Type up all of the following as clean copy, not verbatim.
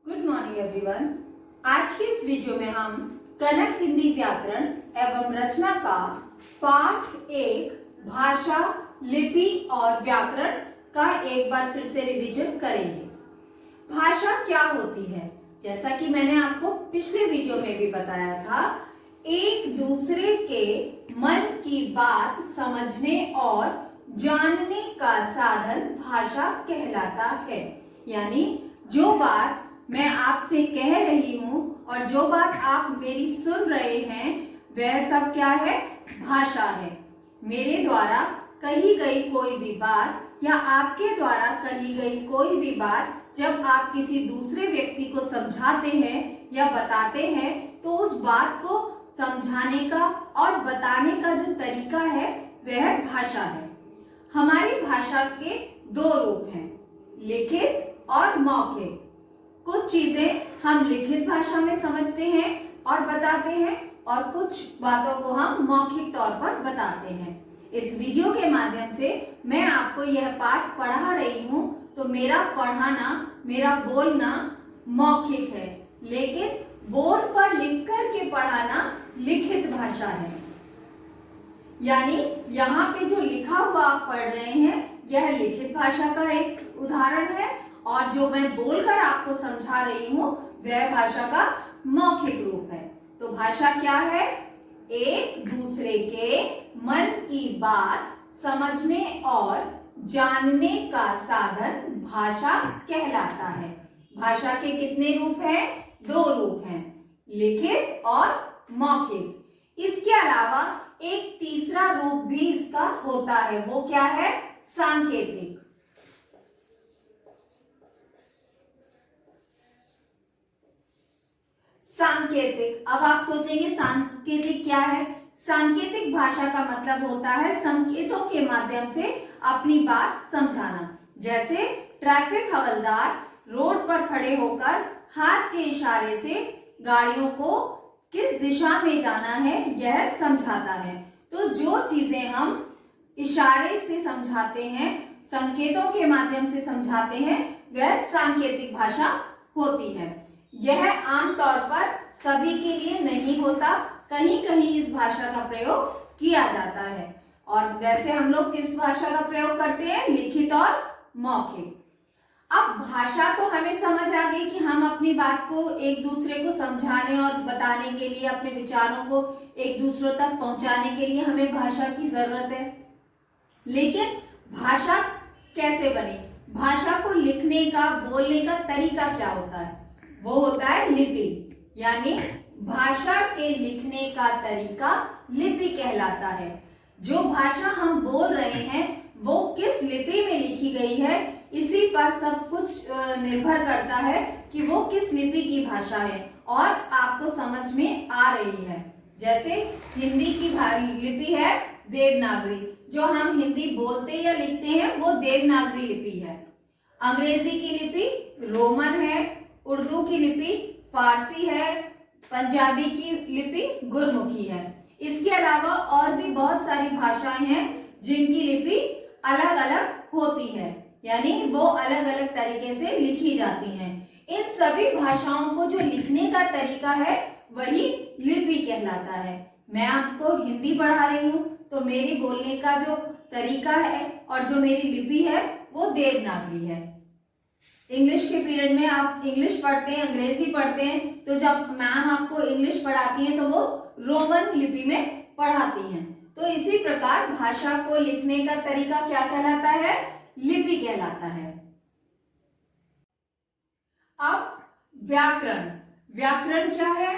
Good morning everyone. आज के इस वीडियो में हम कनक हिंदी व्याकरण एवं रचना का पाठ 1 भाषा, लिपि और व्याकरण का एक बार फिर से रिवीजन करेंगे। भाषा क्या होती है? जैसा कि मैंने आपको पिछले वीडियो में भी बताया था, एक दूसरे के मन की बात समझने और जानने का साधन भाषा कहलाता है। यानी जो बात मैं आपसे कह रही हूं और जो बात आप मेरी सुन रहे हैं वह सब क्या है? भाषा है। मेरे द्वारा कही गई कोई भी बात या आपके द्वारा कही गई कोई भी बात जब आप किसी दूसरे व्यक्ति को समझाते हैं या बताते हैं तो उस बात को समझाने का और बताने का जो तरीका है वह भाषा है। हमारी भाषा के 2 रूप हैं, लिखित और मौखिक। कुछ चीजें हम लिखित भाषा में समझते हैं और बताते हैं और कुछ बातों को हम मौखिक तौर पर बताते हैं। इस वीडियो के माध्यम से मैं आपको यह पाठ पढ़ा रही हूं तो मेरा पढ़ाना, मेरा बोलना मौखिक है, लेकिन बोर्ड पर लिख कर के पढ़ाना लिखित भाषा है। यानी यहाँ पे जो लिखा हुआ आप पढ़ रहे हैं यह लिखित भाषा का एक उदाहरण है और जो मैं बोलकर आपको समझा रही हूँ वह भाषा का मौखिक रूप है। तो भाषा क्या है? एक दूसरे के मन की बात समझने और जानने का साधन भाषा कहलाता है। भाषा के कितने रूप हैं? 2 रूप हैं, लिखित और मौखिक। इसके अलावा एक तीसरा रूप भी इसका होता है, वो क्या है? सांकेतिक। सांकेतिक। अब आप सोचेंगे सांकेतिक क्या है? सांकेतिक भाषा का मतलब होता है संकेतों के माध्यम से अपनी बात समझाना। जैसे ट्रैफिक हवलदार रोड पर खड़े होकर हाथ के इशारे से गाड़ियों को किस दिशा में जाना है यह समझाता है। तो जो चीजें हम इशारे से समझाते हैं, संकेतों के माध्यम से समझाते हैं, वह सांकेतिक भाषा होती है। यह आमतौर पर सभी के लिए नहीं होता, कहीं कहीं इस भाषा का प्रयोग किया जाता है। और वैसे हम लोग किस भाषा का प्रयोग करते हैं? लिखित और मौखिक। अब भाषा तो हमें समझ आ गई कि हम अपनी बात को एक दूसरे को समझाने और बताने के लिए, अपने विचारों को एक दूसरों तक पहुंचाने के लिए हमें भाषा की जरूरत है। लेकिन भाषा कैसे बनी? भाषा को लिखने का, बोलने का तरीका क्या होता है? वो होता है लिपि। यानी भाषा के लिखने का तरीका लिपि कहलाता है। जो भाषा हम बोल रहे हैं वो किस लिपि में लिखी गई है, इसी पर सब कुछ निर्भर करता है कि वो किस लिपि की भाषा है और आपको समझ में आ रही है। जैसे हिंदी की लिपि है देवनागरी, जो हम हिंदी बोलते या लिखते हैं वो देवनागरी लिपि है। अंग्रेजी की लिपि रोमन है, उर्दू की लिपि फारसी है, पंजाबी की लिपि गुरमुखी है। इसके अलावा और भी बहुत सारी भाषाएं हैं जिनकी लिपि अलग अलग होती है, यानी वो अलग अलग तरीके से लिखी जाती हैं। इन सभी भाषाओं को जो लिखने का तरीका है वही लिपि कहलाता है। मैं आपको हिंदी पढ़ा रही हूँ तो मेरी बोलने का जो तरीका है और जो मेरी लिपि है वो देवनागरी है। इंग्लिश के पीरियड में आप इंग्लिश पढ़ते हैं, अंग्रेजी पढ़ते हैं, तो जब मैम आपको इंग्लिश पढ़ाती हैं तो वो रोमन लिपि में पढ़ाती हैं। तो इसी प्रकार भाषा को लिखने का तरीका क्या कहलाता है? लिपि कहलाता है। अब व्याकरण। व्याकरण क्या है?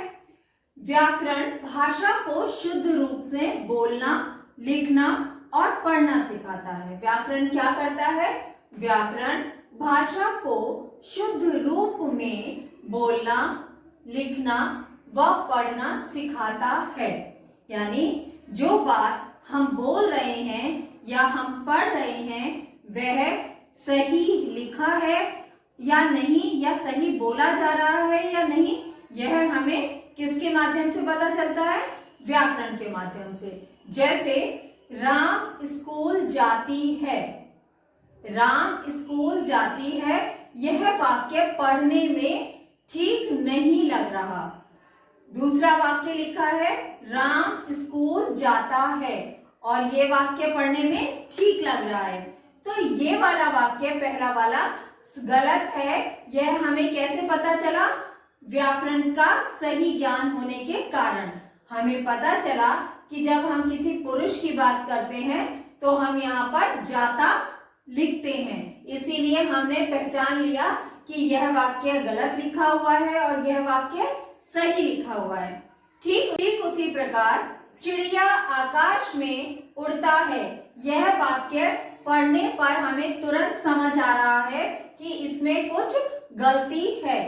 व्याकरण भाषा को शुद्ध रूप में बोलना, लिखना और पढ़ना सिखाता है। व्याकरण क्या करता है? व्याकरण भाषा को शुद्ध रूप में बोलना, लिखना व पढ़ना सिखाता है। यानी जो बात हम बोल रहे हैं या हम पढ़ रहे हैं वह सही लिखा है या नहीं, या सही बोला जा रहा है या नहीं, यह हमें किसके माध्यम से पता चलता है? व्याकरण के माध्यम से। जैसे राम स्कूल जाती है, राम स्कूल जाती है, यह वाक्य पढ़ने में ठीक नहीं लग रहा। दूसरा वाक्य लिखा है राम स्कूल जाता है और ये वाक्य पढ़ने में ठीक लग रहा है। तो ये वाला वाक्य पहला वाला गलत है। यह हमें कैसे पता चला? व्याकरण का सही ज्ञान होने के कारण हमें पता चला कि जब हम किसी पुरुष की बात करते हैं तो हम यहाँ पर जाता लिखते हैं, इसीलिए हमने पहचान लिया कि यह वाक्य गलत लिखा हुआ है और यह वाक्य सही लिखा हुआ है। ठीक उसी प्रकार चिड़िया आकाश में उड़ता है, यह वाक्य पढ़ने पर हमें तुरंत समझ आ रहा है कि इसमें कुछ गलती है।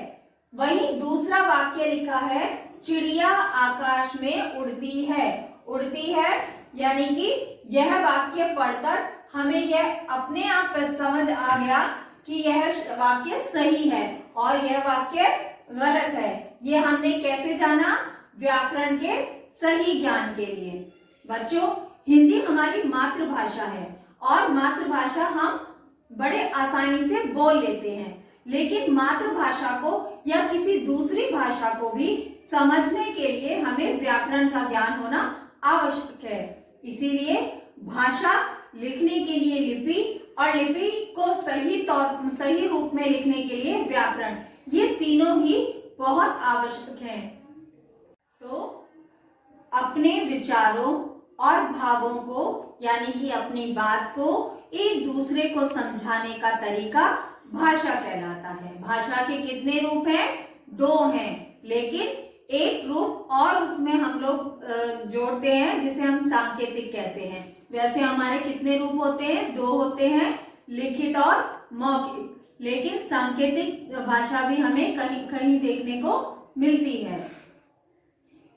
वहीं दूसरा वाक्य लिखा है चिड़िया आकाश में उड़ती है। उड़ती है यानी कि यह वाक्य पढ़कर हमें यह अपने आप पर समझ आ गया कि यह वाक्य सही है और यह वाक्य गलत है। ये हमने कैसे जाना? व्याकरण के सही ज्ञान के लिए। बच्चों, हिंदी हमारी मातृभाषा है और मातृभाषा हम बड़े आसानी से बोल लेते हैं, लेकिन मातृभाषा को या किसी दूसरी भाषा को भी समझने के लिए हमें व्याकरण का ज्ञान होना आवश्यक है। इसीलिए भाषा लिखने के लिए लिपि और लिपि को सही रूप में लिखने के लिए व्याकरण, ये तीनों ही बहुत आवश्यक हैं। तो अपने विचारों और भावों को यानी कि अपनी बात को एक दूसरे को समझाने का तरीका भाषा कहलाता है। भाषा के कितने रूप हैं? 2 हैं, लेकिन एक रूप और उसमें हम लोग जोड़ते हैं जिसे हम सांकेतिक कहते हैं। वैसे हमारे कितने रूप होते हैं? 2 होते हैं, लिखित और मौखिक, लेकिन सांकेतिक भाषा भी हमें कहीं कहीं देखने को मिलती है।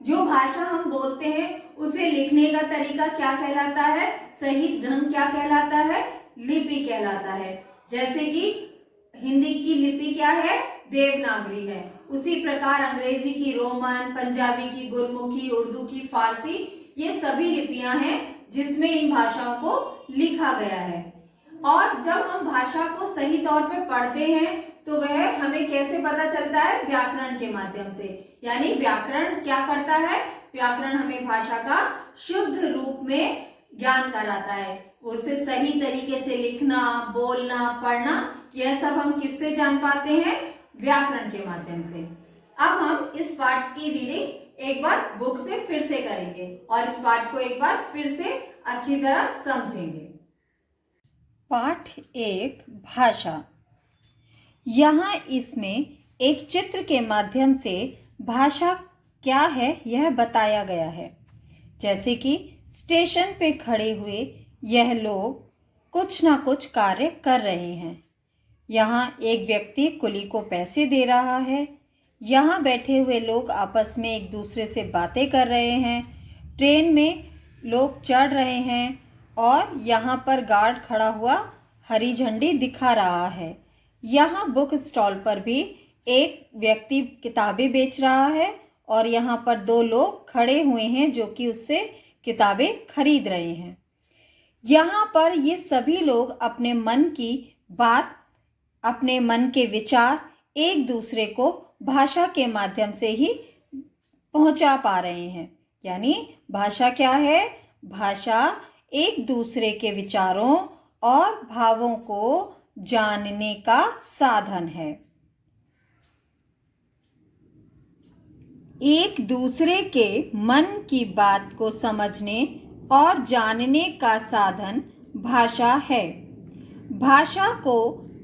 जो भाषा हम बोलते हैं उसे लिखने का तरीका क्या कहलाता है? सही ढंग क्या कहलाता है? लिपि कहलाता है। जैसे कि हिंदी की लिपि क्या है? देवनागरी है। उसी प्रकार अंग्रेजी की रोमन, पंजाबी की गुरमुखी, उर्दू की फारसी, ये सभी लिपियां हैं जिसमें इन भाषाओं को लिखा गया है। और जब हम भाषा को सही तौर पे पढ़ते हैं तो वह हमें कैसे पता चलता है? व्याकरण के माध्यम से। यानी व्याकरण क्या करता है? व्याकरण हमें भाषा का शुद्ध रूप में ज्ञान कराता है। उसे सही तरीके से लिखना, बोलना, पढ़ना, यह सब हम किससे जान पाते हैं? व्याकरण के माध्यम से। अब हम इस पाठ की रीडिंग एक बार बुक से फिर से करेंगे और इस पाठ को एक बार फिर से अच्छी तरह समझेंगे। पाठ 1 भाषा। यहाँ इसमें एक चित्र के माध्यम से भाषा क्या है यह बताया गया है। जैसे कि स्टेशन पे खड़े हुए यह लोग कुछ ना कुछ कार्य कर रहे हैं। यहाँ एक व्यक्ति कुली को पैसे दे रहा है। यहाँ बैठे हुए लोग आपस में एक दूसरे से बातें कर रहे हैं। ट्रेन में लोग चढ़ रहे हैं और यहाँ पर गार्ड खड़ा हुआ हरी झंडी दिखा रहा है। यहाँ बुक स्टॉल पर भी एक व्यक्ति किताबें बेच रहा है और यहाँ पर 2 लोग खड़े हुए हैं जो कि उससे किताबें खरीद रहे हैं। यहाँ पर ये सभी लोग अपने मन की बात, अपने मन के विचार एक दूसरे को भाषा के माध्यम से ही पहुँचा पा रहे हैं। यानी भाषा क्या है? भाषा एक दूसरे के विचारों और भावों को जानने का साधन है। एक दूसरे के मन की बात को समझने और जानने का साधन भाषा है। भाषा को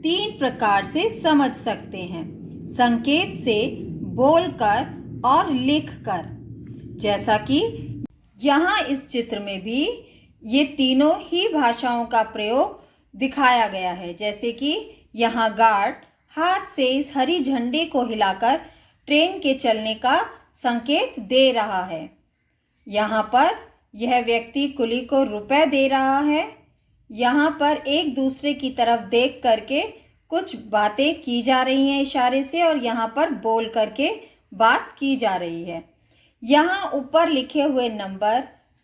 3 प्रकार से समझ सकते हैं, संकेत से, बोलकर और लिखकर। जैसा कि यहाँ इस चित्र में भी ये तीनों ही भाषाओं का प्रयोग दिखाया गया है। जैसे कि यहाँ गार्ड हाथ से इस हरी झंडे को हिलाकर ट्रेन के चलने का संकेत दे रहा है। यहाँ पर यह व्यक्ति कुली को रुपए दे रहा है। यहाँ पर एक दूसरे की तरफ देख करके कुछ बातें की जा रही हैं इशारे से और यहाँ पर बोल करके बात की जा रही है। यहाँ ऊपर लिखे हुए नंबर,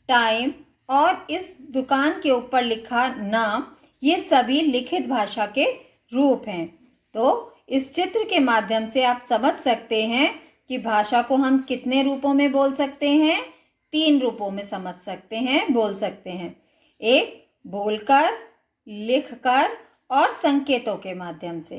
टाइम और इस दुकान के ऊपर लिखा नाम, ये सभी लिखित भाषा के रूप हैं। तो इस चित्र के माध्यम से आप समझ सकते हैं कि भाषा को हम कितने रूपों में बोल सकते हैं। 3 रूपों में समझ सकते हैं, बोल सकते हैं। एक, बोलकर, लिखकर और संकेतों के माध्यम से।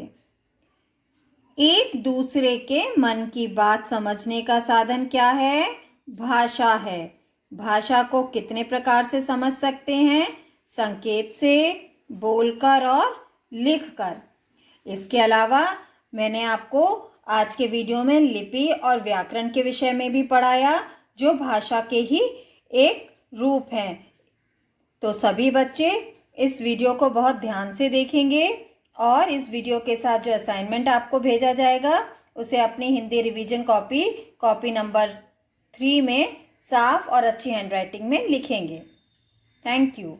एक दूसरे के मन की बात समझने का साधन क्या है? भाषा है। भाषा को कितने प्रकार से समझ सकते हैं? संकेत से, बोलकर और लिखकर। इसके अलावा मैंने आपको आज के वीडियो में लिपि और व्याकरण के विषय में भी पढ़ाया, जो भाषा के ही एक रूप हैं। तो सभी बच्चे इस वीडियो को बहुत ध्यान से देखेंगे और इस वीडियो के साथ जो असाइनमेंट आपको भेजा जाएगा उसे अपनी हिंदी रिवीजन कॉपी नंबर 3 में साफ और अच्छी हैंडराइटिंग में लिखेंगे। Thank you.